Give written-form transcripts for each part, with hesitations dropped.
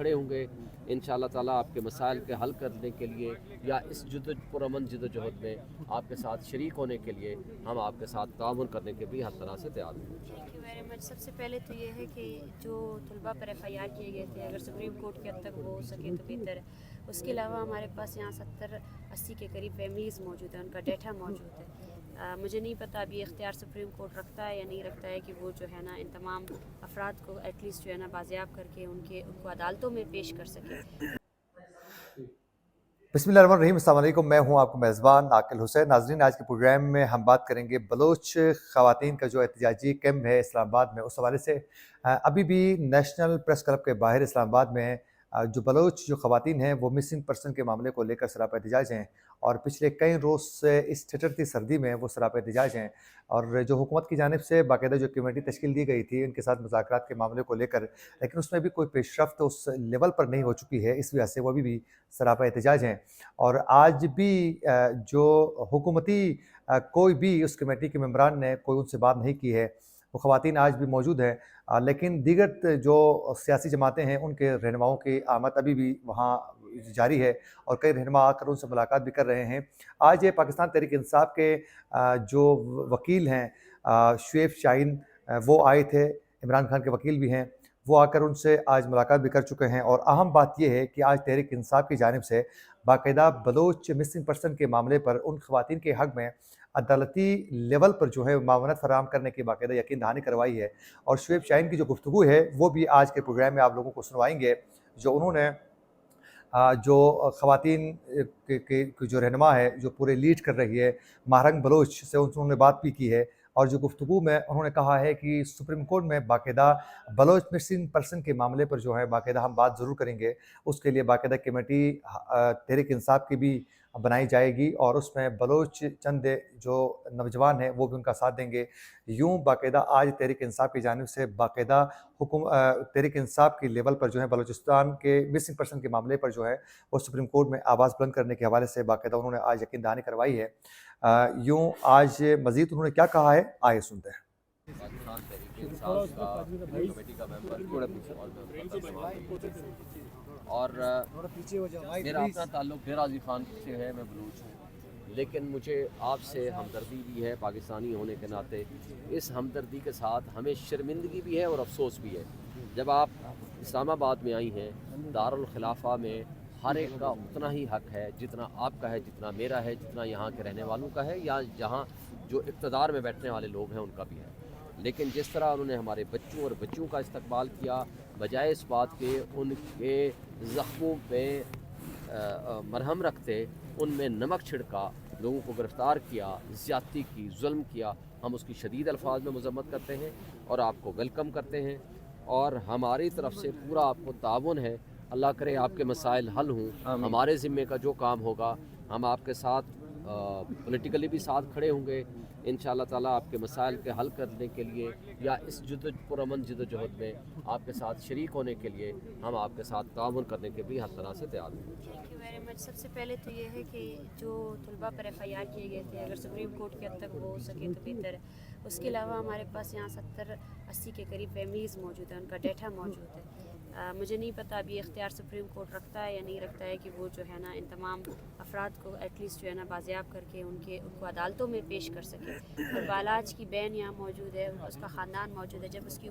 खड़े होंगे इंशाअल्लाह ताला आपके मसाइल के हल करने के लिए या इस पुरअमन जद्दोजहद में आपके साथ शरीक होने के लिए हम आपके साथ ताउन करने के भी हर तरह से तैयार हैं। Thank you very much. सबसे पहले तो ये है कि जो तलबा पर FIR किए गए थे, अगर सुप्रीम कोर्ट के हद तक वो हो सके तो बेहतर है। उसके अलावा हमारे पास यहाँ 70-80 के करीब फैमिलीज़ मौजूद हैं, उनका डेटा मौजूद है। मुझे नहीं पता अभी इख्तियार सुप्रीम कोर्ट रखता है या नहीं रखता है कि वो जो है ना इन तमाम अफराद को एटलीस्ट जो है ना बाजियाब करके उनको अदालतों में पेश कर सके। बिस्मिल्लाहिर्रहमानिर्रहीम, अस्सलाम वालेकुम। मैं हूं आपका मेज़बान आकिल हुसैन। नाज़रीन, आज के प्रोग्राम में हम बात करेंगे बलोच ख़वातीन का जो एहतजाजी कैंप है इस्लामाबाद में, उस हवाले से अभी भी नेशनल प्रेस क्लब के बाहर इस्लामाबाद में जो बलोच जो ख़वातीन हैं वो मिसिंग पर्सन के मामले को लेकर सरापा एहतजाज हैं और पिछले कई रोज़ से इस ठिठुरती सर्दी में वो सरापा एहतजाज हैं। और जो हुकूमत की जानिब से बाकायदा जो कमेटी तश्कील दी गई थी उनके साथ मुज़ाकरात के मामले को लेकर, लेकिन उसमें भी कोई पेशरफ्त उस लेवल पर नहीं हो चुकी है, इस वजह से वो अभी भी सरापा एहतजाज हैं। और आज भी जो हुकूमती कोई भी उस कमेटी के मेंबरान ने कोई उनसे बात नहीं की है। वो ख़वातीन आज भी मौजूद हैं, लेकिन दीगर जो सियासी जमातें हैं उनके रहनुमाओं की आमद अभी भी वहाँ जारी है और कई रहनुमा आकर उनसे मुलाकात भी कर रहे हैं। आज ये पाकिस्तान तहरीक इंसाफ के जो वकील हैं शुएब शाहीन, वो आए थे, इमरान खान के वकील भी हैं, वो आकर उनसे आज मुलाकात भी कर चुके हैं। और अहम बात यह है कि आज तहरीक इंसाफ की जानिब से बाकायदा बलोच मिसिंग पर्सन के मामले पर उन ख़वातीन के हक़ में अदालती लेवल पर जो है मावनत फराहम करने की बाकायदा यकीन दहानी करवाई है। और शुएब शाहीन की जो गुफ्तगू है वो भी आज के प्रोग्राम में आप लोगों को सुनवाएंगे, जो उन्होंने जो ख़वातीन के जो रहनुमा है, जो पूरे लीड कर रही है महारंग बलोच से, उन्होंने बात भी की है। और जो गुफ्तगू में उन्होंने कहा है कि सुप्रीम कोर्ट में बाकायदा बलोच मिसिंग पर्सन के मामले पर जो है बाकायदा हम बात ज़रूर करेंगे। उसके लिए बाकायदा कमेटी तहरीक इंसाफ की भी बनाई जाएगी और उसमें बलोच चंद जो नौजवान हैं वो भी उनका साथ देंगे। यूँ बाकायदा आज तहरीक इंसाफ की जानिब से बाकायदा तहरीक इंसाफ के लेवल पर जो है बलूचिस्तान के मिसिंग पर्सन के मामले पर जो है वो सुप्रीम कोर्ट में आवाज़ बुलंद करने के हवाले से बाकायदा उन्होंने आज यकीन दहानी करवाई है। यूँ आज मज़ीद उन्होंने क्या कहा है, आइए सुनते हैं। पाकिस्तान तहरीक इंसाफ का कमेटी का मेंबर और मेरा अपना ताल्लुक़ ग़ाज़ी खान से है, मैं बलूच हूँ, लेकिन मुझे आपसे हमदर्दी भी है पाकिस्तानी होने के नाते। इस हमदर्दी के साथ हमें शर्मिंदगी भी है और अफसोस भी है। जब आप इस्लामाबाद में आई हैं, दारुल खिलाफा में हर एक का उतना ही हक़ है जितना आपका है, जितना मेरा है, जितना यहाँ के रहने वालों का है, या जहाँ जो इक़्तिदार में बैठने वाले लोग हैं उनका भी है। लेकिन जिस तरह उन्होंने हमारे बच्चों और बच्चियों का इस्तकबाल किया, बजाय इस बात के उनके ज़ख्मों पे मरहम रखते उनमें नमक छिड़का, लोगों को गिरफ़्तार किया, ज़्यादती की, जुल्म किया, हम उसकी शदीद अल्फाज में मज़म्मत करते हैं और आपको वेलकम करते हैं। और हमारी तरफ से पूरा आपको ताउन है। अल्लाह करे आपके मसाइल हल हों, हमारे ज़िम्मे का जो काम होगा हम आपके साथ पॉलिटिकली भी साथ खड़े होंगे इंशाअल्लाह ताला आपके मसाइल के हल करने के लिए या इस पुरअमन जद्दोजहद में आपके साथ शरीक होने के लिए हम आपके साथ ताउन करने के भी हर तरह से तैयार हैं। Thank you very much. सबसे पहले तो ये है कि जो तलबा पर FIR किए गए थे, अगर सुप्रीम कोर्ट के हद तक वो हो सके तो बेहतर है। उसके अलावा हमारे पास यहाँ 70-80 के करीब फैमिलीज़ मौजूद हैं, उनका डेटा मौजूद है। मुझे नहीं पता अभी इख्तियार सुप्रीम कोर्ट रखता है या नहीं रखता है कि वो जो है ना इन तमाम अफराद को एटलीस्ट जो है ना बाजियाब करके उनको अदालतों में पेश कर सके। और बालाज की बहन यहाँ मौजूद है, उसका ख़ानदान मौजूद है। जब उसकी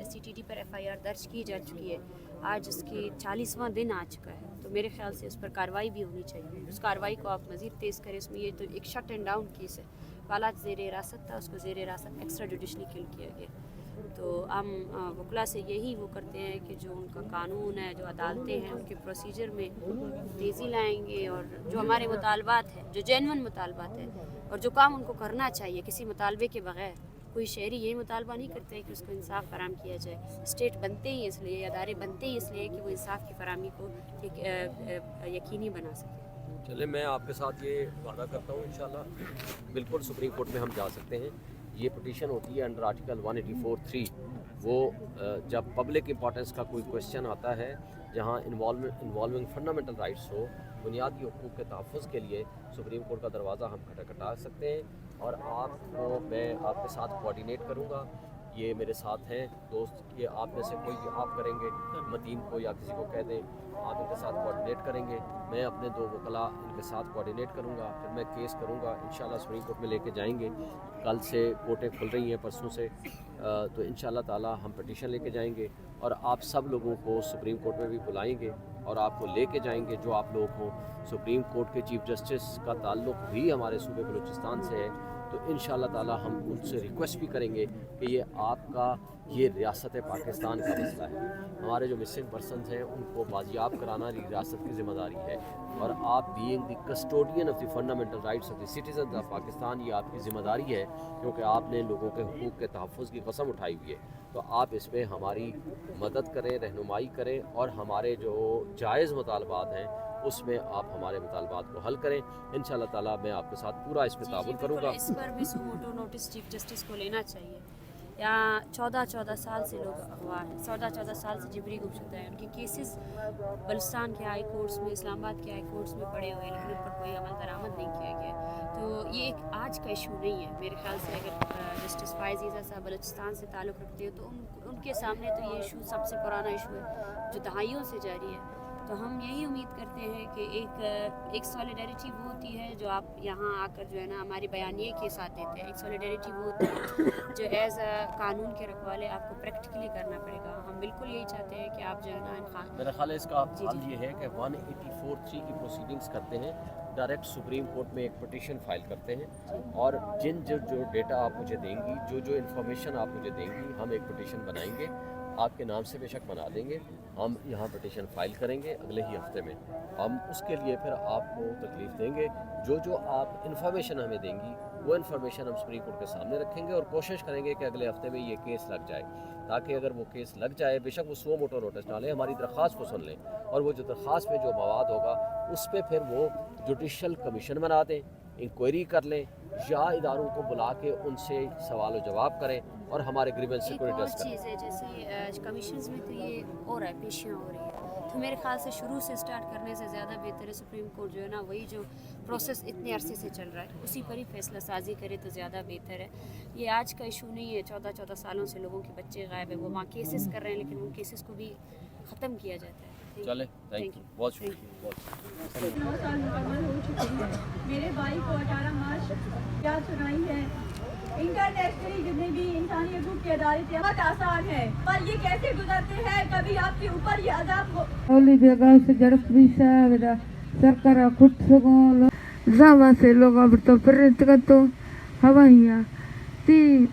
SCTD पर FIR दर्ज की जा चुकी है, आज उसकी 40वां दिन आ चुका है, तो मेरे ख्याल से उस पर कार्रवाई भी होनी चाहिए। उस कार्रवाई को आप मज़ीद तेज़ करें। इसमें ये तो एक शट एंड डाउन केस है। बालाज ज़ेर हिरासत था, उसको ज़ेर हिरासत एक्स्ट्रा जुडिशली किल किया गया। तो हम वकला से यही वो करते हैं कि जो उनका कानून है, जो अदालतें हैं, उनके प्रोसीजर में तेज़ी लाएंगे और जो हमारे मुतालबात हैं, जो जेन्युइन मुतालबात हैं और जो काम उनको करना चाहिए किसी मुतालबे के बग़ैर, कोई शहरी यही मुतालबा नहीं करते कि उसको इंसाफ फराम किया जाए। स्टेट बनते ही इसलिए, अदारे बनते ही इसलिए कि वो इंसाफ की फरामी को यकीनी बना सके। चले, मैं आपके साथ ये वादा करता हूँ इंशाल्लाह बिल्कुल सुप्रीम कोर्ट में हम जा सकते हैं। ये पिटीशन होती है अंडर आर्टिकल 184(3). वो जब पब्लिक इंपॉर्टेंस का कोई क्वेश्चन आता है, जहाँ इन्वॉल्विंग फंडामेंटल राइट्स हो, बुनियादी हकूक़ के तहफ़्फ़ुज़ के लिए सुप्रीम कोर्ट का दरवाज़ा हम खटखटा सकते हैं। और आपको मैं आपके साथ कोऑर्डिनेट करूँगा। یہ میرے ساتھ ہیں دوست، یہ آپ میں سے کوئی بھی آپ کریں گے، متین کو یا کسی کو کہہ دیں، آپ ان کے ساتھ کوآرڈینیٹ کریں گے، میں اپنے 2 وکلاء ان کے ساتھ کوآرڈینیٹ کروں گا، پھر میں کیس کروں گا، انشاءاللہ سپریم کورٹ میں لے کے جائیں گے۔ کل سے کورٹیں کھل رہی ہیں، پرسوں سے، تو انشاءاللہ تعالی ہم پٹیشن لے کے جائیں گے اور آپ سب لوگوں کو سپریم کورٹ میں بھی بلائیں گے اور آپ کو لے کے جائیں گے جو آپ لوگ ہوں۔ سپریم کورٹ کے چیف جسٹس کا تعلق بھی ہمارے صوبے بلوچستان سے ہے، تو انشاءاللہ تعالی ہم ان سے ریکویسٹ بھی کریں گے کہ یہ آپ کا یہ ریاست پاکستان کا مسئلہ ہے، ہمارے جو مسنگ پرسنز ہیں ان کو بازیاب کرانا ریاست کی ذمہ داری ہے، اور آپ being the custodian of the fundamental rights of the citizens of Pakistan, یہ آپ کی ذمہ داری ہے کیونکہ آپ نے لوگوں کے حقوق کے تحفظ کی قسم اٹھائی ہوئی ہے۔ تو آپ اس میں ہماری مدد کریں، رہنمائی کریں، اور ہمارے جو جائز مطالبات ہیں اس میں آپ ہمارے مطالبات کو حل کریں۔ انشاءاللہ تعالی میں آپ کے ساتھ پورا اس میں تعاون کروں گا۔ اس پر بھی سموٹو نوٹس چیف جسٹس کو لینا چاہیے۔ یہاں 14 سال سے لوگ اغوا ہیں، 14 سال سے جبری گمشدہ ہیں، ان کے کیسز بلوچستان کے ہائی کورٹس میں، اسلام آباد کے ہائی کورٹس میں پڑے ہوئے ہیں، لیکن ان پر کوئی عمل درآمد نہیں کیا گیا۔ تو یہ ایک آج کا ایشو نہیں ہے میرے خیال سے۔ اگر جسٹس فائز عیسیٰ صاحب بلوچستان سے تعلق رکھتے ہیں تو ان کے سامنے تو یہ ایشو سب سے پرانا ایشو ہے جو دہائیوں سے جاری ہے۔ تو ہم یہی امید کرتے ہیں کہ ایک سولیڈیرٹی وہ ہوتی ہے جو آپ یہاں آ کر جو ہے نا ہماری بیانیے کے ساتھ دیتے ہیں، ایک سولیڈیرٹی وہ ہوتی ہے جو ایز اے قانون کے رکھوالے آپ کو پریکٹیکلی کرنا پڑے گا۔ ہم بالکل یہی چاہتے ہیں کہ آپ جو ہے نا میرا خیال ہے اس کا حل یہ ہے کہ 184(3) کی پروسیڈنگز کرتے ہیں، ڈائریکٹ سپریم کورٹ میں ایک پٹیشن فائل کرتے ہیں، اور جو ڈیٹا آپ مجھے دیں گی، جو انفارمیشن آپ مجھے دیں گی، ہم ایک پٹیشن بنائیں گے، آپ کے نام سے بے شک بنا دیں گے، ہم یہاں پٹیشن فائل کریں گے اگلے ہی ہفتے میں۔ ہم اس کے لیے پھر آپ کو تکلیف دیں گے، جو آپ انفارمیشن ہمیں دیں گی وہ انفارمیشن ہم سپریم کورٹ کے سامنے رکھیں گے، اور کوشش کریں گے کہ اگلے ہفتے میں یہ کیس لگ جائے، تاکہ اگر وہ کیس لگ جائے، بے شک وہ سو موٹو نوٹس ڈالیں، ہماری درخواست کو سن لیں، اور وہ جو درخواست میں جو مواد ہوگا اس پہ پھر وہ جوڈیشل کمیشن بنا دیں، انکوائری کر لیں، یا اداروں کو بلا کے ان سے سوال و جواب کریں، اور ہمارے گریونس کو ریڈریس کریں۔ ایک اور چیز ہے، جیسے کمیشنز میں تو یہ ہو رہا ہے، پیشیاں ہو رہی ہیں، تو میرے خیال سے شروع سے سٹارٹ کرنے سے زیادہ بہتر ہے سپریم کورٹ جو ہے نا وہی جو پروسیس اتنے عرصے سے چل رہا ہے اسی پر ہی فیصلہ سازی کرے تو زیادہ بہتر ہے۔ یہ آج کا ایشو نہیں ہے، 14 سالوں سے لوگوں کے بچے غائب ہیں، وہ وہاں کیسز کر رہے ہیں، لیکن ان کیسز کو بھی ختم کیا جاتا ہے۔ چلے، تھینک یو، بہت شکریہ۔ 9 سال مکمل ہو چکے ہیں۔ میرے بھائی کو 18 مارچ کیا سنائی ہے۔ انٹرنیشنلی جتنے بھی انسانی حقوق کے ادارے تھے بہت آسان ہے، پر یہ کیسے گزرتے ہیں، کبھی آپ کے اوپر یہ عذاب Oli biegał się dzierżbisa, wyda sarkara kutsugo, zawa se loga, to prędko to hawajia. Ty